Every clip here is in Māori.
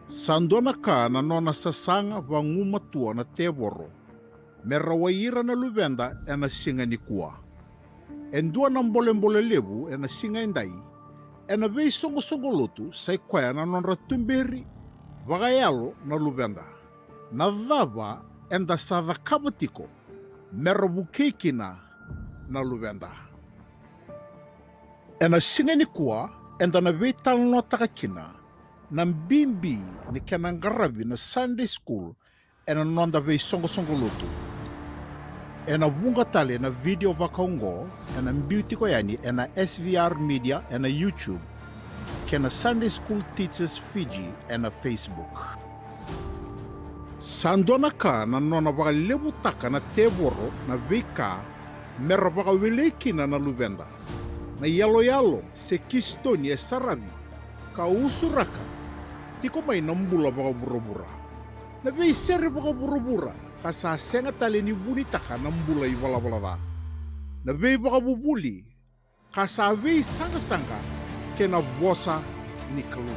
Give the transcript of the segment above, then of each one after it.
Sandona ka na nona sasanga vangumatua na tevoro. Mera waira na luvenda e na singa ni kua. Endua na mbole levu e na singa endai. E na vei songo lotu sai kwaya na nonra tumberi vagayalo na luvenda. Na dhava enda sa vakabitiko. Mera vukekina na luvenda. E na singa ni kua enda na vei talno takakina. Na mbimbi ni kena ngarabi na Sunday school e na nonda vei songo lotu. E na vunga tale na video vakaungo e na mbiutiko yani e na SVR Media e na YouTube kena Sunday School Teachers Fiji e na Facebook. Sandona ka na nona vakalevutaka na tevoro na veka mera vakawelekina na luvenda. Na yalo se kistoni e saravi ka usuraka tiko mai na mbula vakaburabura. Na vei sere vakaburabura ka sa senga tale ni bunitaka na mbula i valavalada. Na vei vakabubuli ka sa vei sanga ke na vosa ni kalu.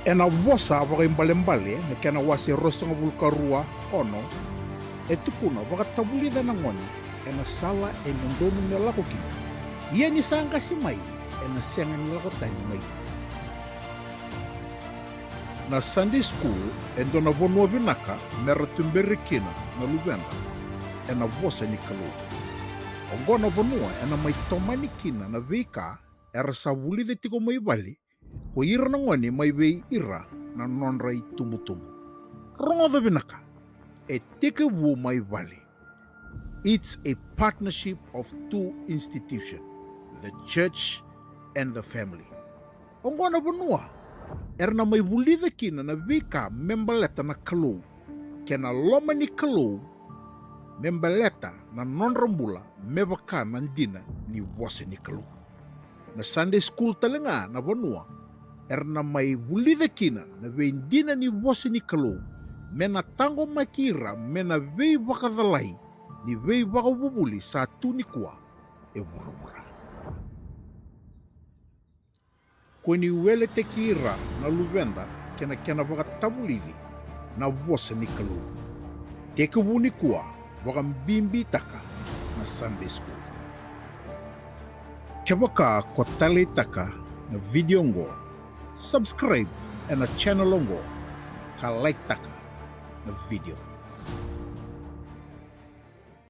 E na vosa vakaimbale na ke na wase rosanga vulkarua ono e tukuna vakatabulida na ngoni e na sala e nondomu ni lako kina. Ia ni sanga si mai e na senga ni lako tani mai. Na Sunday school e dona vonua vinaka mera tumberi kina na luvenda e na vosa ni kalu. Ongona vonua e na mai tomani kina na veka e rasa vulide tiko mai vali ko ira na ngoni mai vei ira na nonra i tumbu. Rongo vinaka e teke vu mai vali. It's a partnership of two institutions, the church and the family. Ongona vonua erna mai vulida kina na vika membaleta na kalou, kena loma ni kalou, membaleta na nonrambula mevaka nandina ni wose ni kalou. Na Sunday school talenga na vanua, erna mai vulida kina na veindina ni wose ni kalou, mena tango makira mena vei vakadalai, ni vei vakabubuli sa tu ni kua e wura. Kweni weletaki ira na luvenda kena vakatabulivi na vosa ni kalu. Teke vuni kua vakabibitaka na Sunday school. Kevaka kotale taka na video ngo, subscribe na channel ngo, ka like taka na video.